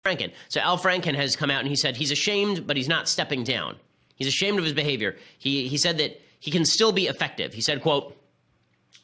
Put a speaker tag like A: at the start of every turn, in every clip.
A: Franken. So Al Franken has come out and he said he's ashamed, but he's not stepping down. He's ashamed of his behavior. He said that he can still be effective. He said, quote,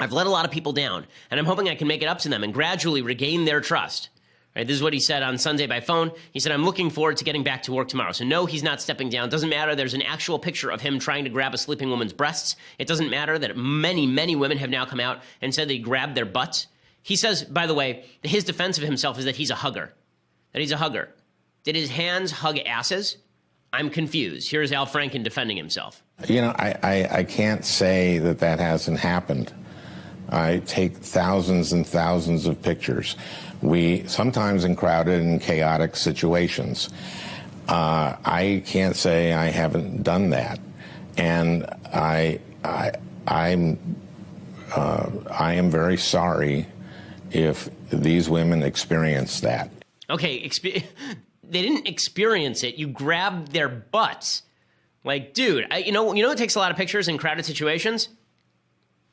A: "I've let a lot of people down, and I'm hoping I can make it up to them and gradually regain their trust." Right, this is what he said on Sunday by phone. He said, "I'm looking forward to getting back to work tomorrow." So no, he's not stepping down. Doesn't matter. There's an actual picture of him trying to grab a sleeping woman's breasts. It doesn't matter that many, many women have now come out and said they grabbed their butts. He says, by the way, his defense of himself is that he's a hugger. That he's a hugger. Did his hands hug asses? I'm confused. Here's Al Franken defending himself.
B: You know, I can't say that that hasn't happened. I take thousands and thousands of pictures. We sometimes in crowded and chaotic situations. I can't say I haven't done that, and I am very sorry if these women experience that.
A: Okay, they didn't experience it. You grabbed their butts. Like, dude, you know who takes a lot of pictures in crowded situations?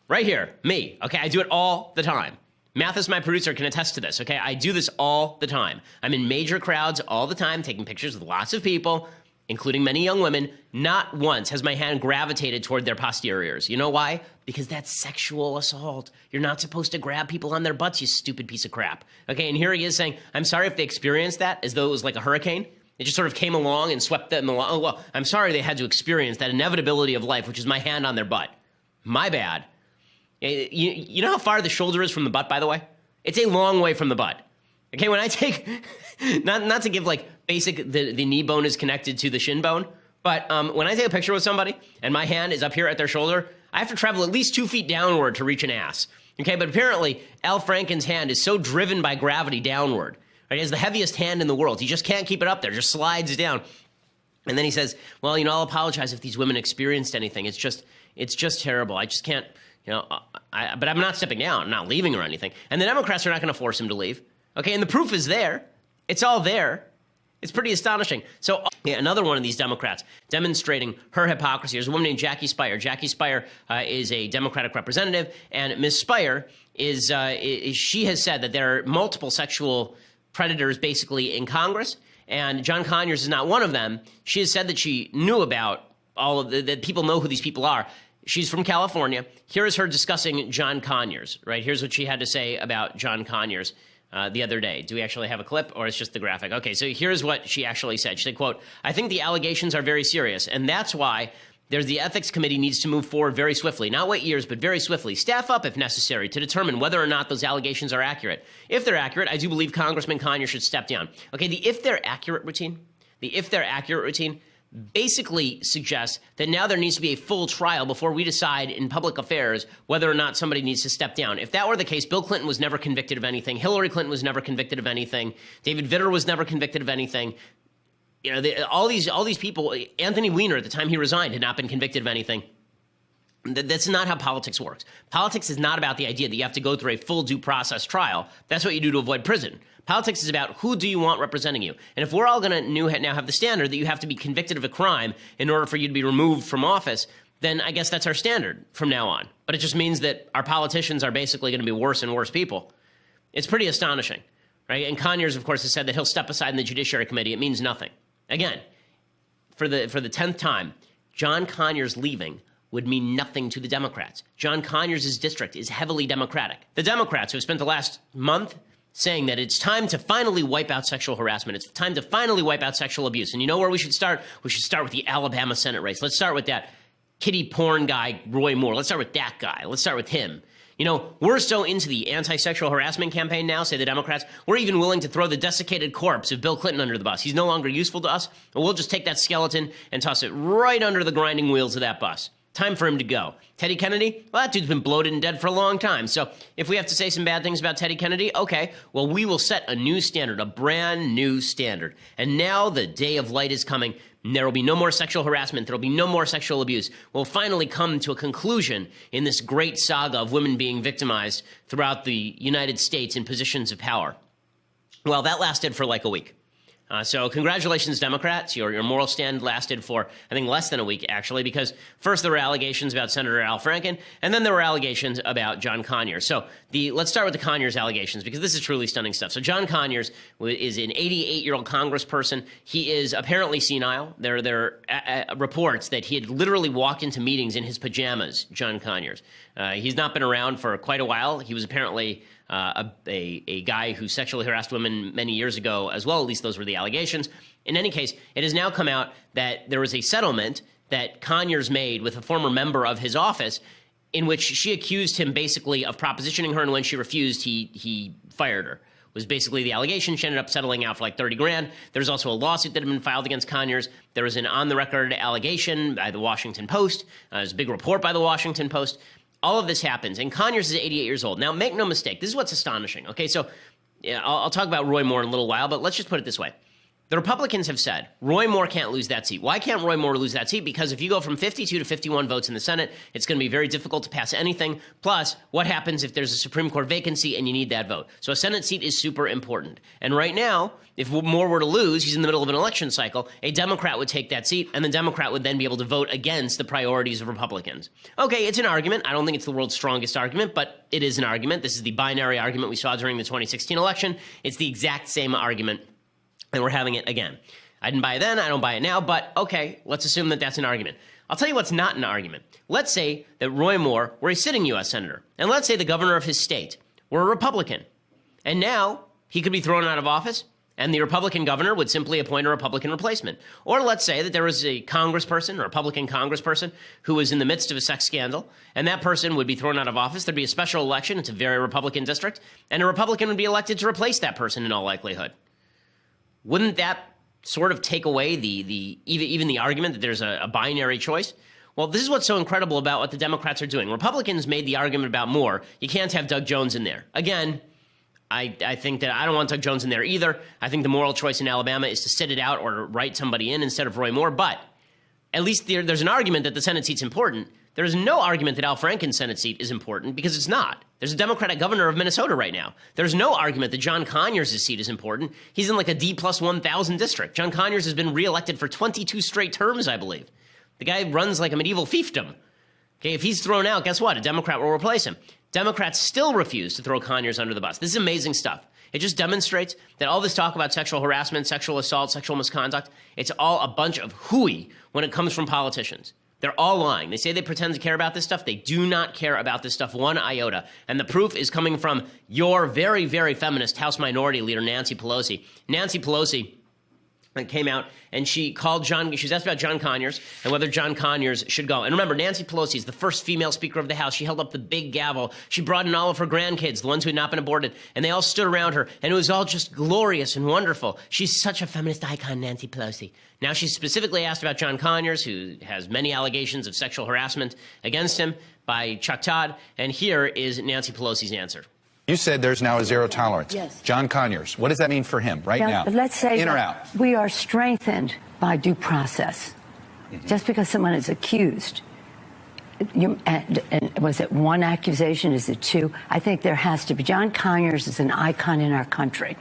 A: Right here, me. Okay, I do it all the time. Mathis, my producer, can attest to this, okay? I do this all the time. I'm in major crowds all the time, taking pictures with lots of people, including many young women. Not once has my hand gravitated toward their posteriors. You know why? Because that's sexual assault. You're not supposed to grab people on their butts, you stupid piece of crap. Okay, and here he is saying, I'm sorry if they experienced that, as though it was like a hurricane. It just sort of came along and swept them along. Oh, well, I'm sorry they had to experience that inevitability of life, which is my hand on their butt. My bad. You know how far the shoulder is from the butt, by the way? It's a long way from the butt. Okay, when I take, not to give like basic, the knee bone is connected to the shin bone, but when I take a picture with somebody and my hand is up here at their shoulder, I have to travel at least 2 feet downward to reach an ass. Okay, but apparently Al Franken's hand is so driven by gravity downward. Right? He has the heaviest hand in the world. He just can't keep it up there, just slides down. And then he says, well, I'll apologize if these women experienced anything. It's just terrible. I just can't. But I'm not stepping down. I'm not leaving or anything. And the Democrats are not going to force him to leave. Okay, and the proof is there. It's all there. It's pretty astonishing. So another one of these Democrats demonstrating her hypocrisy. There's a woman named Jackie Speier. Jackie Speier is a Democratic representative, and Ms. Speier she has said that there are multiple sexual predators basically in Congress, and John Conyers is not one of them. She has said that she knew about all of that people know who these people are. She's from California. Here is her discussing John Conyers, right? Here's what she had to say about John Conyers the other day. Do we actually have a clip, or it's just the graphic? Okay, so here's what she actually said. She said, quote, "I think the allegations are very serious, and that's why there's the ethics committee needs to move forward very swiftly. Not wait years, but very swiftly. Staff up if necessary to determine whether or not those allegations are accurate. If they're accurate, I do believe Congressman Conyers should step down." Okay, the if they're accurate routine basically suggests that now there needs to be a full trial before we decide in public affairs whether or not somebody needs to step down. If that were the case, Bill Clinton was never convicted of anything. Hillary Clinton was never convicted of anything. David Vitter was never convicted of anything. All these people, Anthony Weiner at the time he resigned had not been convicted of anything. That's not how politics works. Politics is not about the idea that you have to go through a full due process trial. That's what you do to avoid prison. Politics is about who do you want representing you. And if we're all going to now have the standard that you have to be convicted of a crime in order for you to be removed from office, then I guess that's our standard from now on. But it just means that our politicians are basically going to be worse and worse people. It's pretty astonishing, right? And Conyers, of course, has said that he'll step aside in the Judiciary Committee. It means nothing. Again, for the 10th time, John Conyers leaving would mean nothing to the Democrats. John Conyers' district is heavily Democratic. The Democrats who have spent the last month saying that it's time to finally wipe out sexual harassment. It's time to finally wipe out sexual abuse. And you know where we should start? We should start with the Alabama Senate race. Let's start with that kiddie porn guy, Roy Moore. Let's start with that guy. Let's start with him. We're so into the anti-sexual harassment campaign now, say the Democrats, we're even willing to throw the desiccated corpse of Bill Clinton under the bus. He's no longer useful to us, but we'll just take that skeleton and toss it right under the grinding wheels of that bus. Time for him to go. Teddy Kennedy? Well, that dude's been bloated and dead for a long time. So if we have to say some bad things about Teddy Kennedy, okay, well, we will set a new standard, a brand new standard. And now the day of light is coming. There will be no more sexual harassment. There will be no more sexual abuse. We'll finally come to a conclusion in this great saga of women being victimized throughout the United States in positions of power. Well, that lasted for like a week. So congratulations, Democrats. Your moral stand lasted for, I think, less than a week, actually, because first there were allegations about Senator Al Franken, and then there were allegations about John Conyers. So let's start with the Conyers allegations, because this is truly stunning stuff. So John Conyers is an 88-year-old congressperson. He is apparently senile. There are reports that he had literally walked into meetings in his pajamas, John Conyers. He's not been around for quite a while. He was apparently a guy who sexually harassed women many years ago as well. At least those were the allegations. In any case, it has now come out that there was a settlement that Conyers made with a former member of his office in which she accused him basically of propositioning her, and when she refused, he fired her. Was basically the allegation. She ended up settling out for like 30 grand. There's also a lawsuit that had been filed against Conyers. There was an on-the-record allegation by the Washington Post. There's a big report by the Washington Post. All of this happens, and Conyers is 88 years old. Now, make no mistake, this is what's astonishing. Okay, so yeah, I'll talk about Roy Moore in a little while, but let's just put it this way. The Republicans have said Roy Moore can't lose that seat. Why can't Roy Moore lose that seat? Because if you go from 52 to 51 votes in the Senate, it's going to be very difficult to pass anything. Plus, what happens if there's a Supreme Court vacancy and you need that vote? So a Senate seat is super important. And right now, if Moore were to lose, he's in the middle of an election cycle, a Democrat would take that seat, and the Democrat would then be able to vote against the priorities of Republicans. Okay, it's an argument. I don't think it's the world's strongest argument, but it is an argument. This is the binary argument we saw during the 2016 election. It's the exact same argument, and we're having it again. I didn't buy it then, I don't buy it now, but okay, let's assume that that's an argument. I'll tell you what's not an argument. Let's say that Roy Moore were a sitting U.S. Senator, and let's say the governor of his state were a Republican, and now he could be thrown out of office, and the Republican governor would simply appoint a Republican replacement. Or let's say that there was a congressperson, a Republican congressperson, who was in the midst of a sex scandal, and that person would be thrown out of office. There'd be a special election. It's a very Republican district, and a Republican would be elected to replace that person in all likelihood. Wouldn't that sort of take away even the argument that there's a binary choice? Well, this is what's so incredible about what the Democrats are doing. Republicans made the argument about Moore. You can't have Doug Jones in there. Again, I think that I don't want Doug Jones in there either. I think the moral choice in Alabama is to sit it out or write somebody in instead of Roy Moore. But at least there's an argument that the Senate seat's important. There's no argument that Al Franken's Senate seat is important, because it's not. There's a Democratic governor of Minnesota right now. There's no argument that John Conyers' seat is important. He's in like a D plus 1,000 district. John Conyers has been reelected for 22 straight terms, I believe. The guy runs like a medieval fiefdom. Okay, if he's thrown out, guess what? A Democrat will replace him. Democrats still refuse to throw Conyers under the bus. This is amazing stuff. It just demonstrates that all this talk about sexual harassment, sexual assault, sexual misconduct, it's all a bunch of hooey when it comes from politicians. They're all lying. They say they pretend to care about this stuff. They do not care about this stuff one iota. And the proof is coming from your very, very feminist House Minority Leader, Nancy Pelosi. Nancy Pelosi came out and she was asked about John Conyers and whether John Conyers should go. And remember, Nancy Pelosi is the first female Speaker of the House. She held up the big gavel. She brought in all of her grandkids, the ones who had not been aborted, and they all stood around her, and it was all just glorious and wonderful. She's such a feminist icon, Nancy Pelosi. Now she's specifically asked about John Conyers, who has many allegations of sexual harassment against him by Chuck Todd, and here is Nancy Pelosi's answer.
C: You said there's now a zero tolerance.
D: Yes.
C: John Conyers, what does that mean for him right now?
D: Let's say
C: in or out?
D: We are strengthened by due process. Mm-hmm. Just because someone is accused, and was it one accusation? Is it two? I think there has to be. John Conyers is an icon in our country.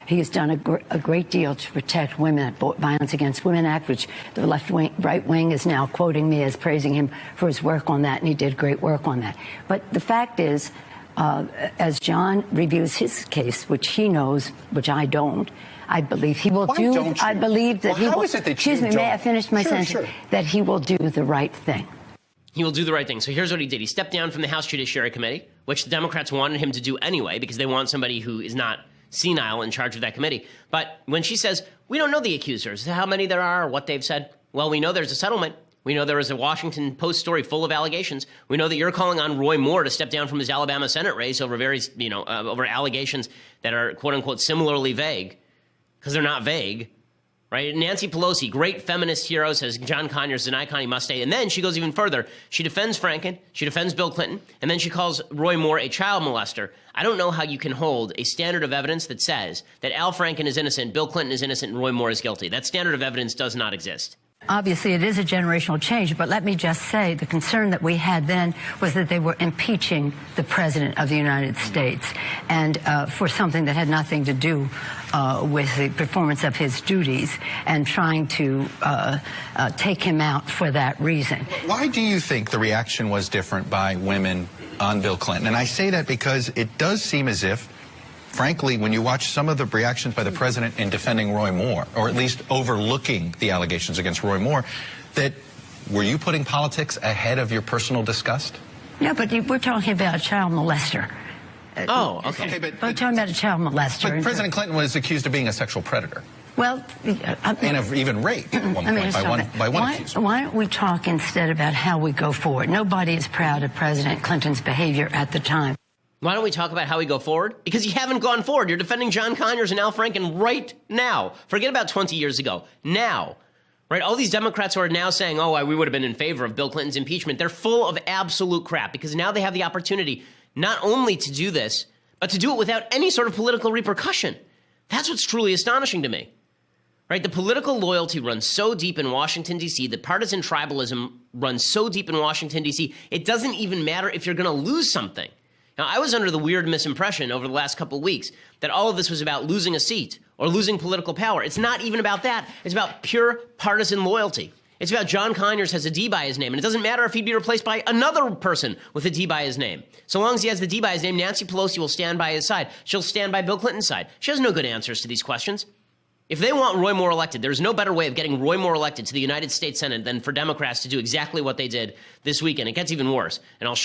D: He has done a great deal to protect women, Violence Against Women Act, which the right wing is now quoting me as praising him for his work on that, and he did great work on that. But the fact is, as John reviews his case, which he knows, which I don't, I believe he will do. I believe that he will. Excuse me, may I finish my sentence? Sure. That he will do the right thing.
A: He will do the right thing. So here's what he did. He stepped down from the House Judiciary Committee, which the Democrats wanted him to do anyway, because they want somebody who is not senile in charge of that committee. But when she says, we don't know the accusers, how many there are, or what they've said, well, we know there's a settlement. We know there was a Washington Post story full of allegations. We know that you're calling on Roy Moore to step down from his Alabama Senate race over over allegations that are, quote unquote, similarly vague, because they're not vague, right? Nancy Pelosi, great feminist hero, says John Conyers is an icon, he must stay. And then she goes even further. She defends Franken, she defends Bill Clinton, and then she calls Roy Moore a child molester. I don't know how you can hold a standard of evidence that says that Al Franken is innocent, Bill Clinton is innocent, and Roy Moore is guilty. That standard of evidence does not exist.
D: Obviously, it is a generational change, but let me just say the concern that we had then was that they were impeaching the President of the United States, and for something that had nothing to do with the performance of his duties, and trying to take him out for that reason.
C: Why do you think the reaction was different by women on Bill Clinton? And I say that because it does seem as if, frankly, when you watch some of the reactions by the president in defending Roy Moore, or at least overlooking the allegations against Roy Moore, that were you putting politics ahead of your personal disgust?
D: No, but we're talking about a child molester.
A: Oh, okay.
D: We're talking about a child molester.
C: But President Clinton was accused of being a sexual predator.
D: Well,
C: and of even rape at one point by one accuser.
D: Why don't we talk instead about how we go forward? Nobody is proud of President Clinton's behavior at the time.
A: Why don't we talk about how we go forward? Because you haven't gone forward. You're defending John Conyers and Al Franken right now. Forget about 20 years ago. Now. Right? All these Democrats who are now saying, oh, we would have been in favor of Bill Clinton's impeachment, they're full of absolute crap because now they have the opportunity not only to do this, but to do it without any sort of political repercussion. That's what's truly astonishing to me. Right? The political loyalty runs so deep in Washington, D.C., the partisan tribalism runs so deep in Washington, D.C., it doesn't even matter if you're going to lose something. Now, I was under the weird misimpression over the last couple of weeks that all of this was about losing a seat or losing political power. It's not even about that. It's about pure partisan loyalty. It's about John Conyers has a D by his name, and it doesn't matter if he'd be replaced by another person with a D by his name. So long as he has the D by his name, Nancy Pelosi will stand by his side. She'll stand by Bill Clinton's side. She has no good answers to these questions. If they want Roy Moore elected, there's no better way of getting Roy Moore elected to the United States Senate than for Democrats to do exactly what they did this weekend. It gets even worse, and I'll show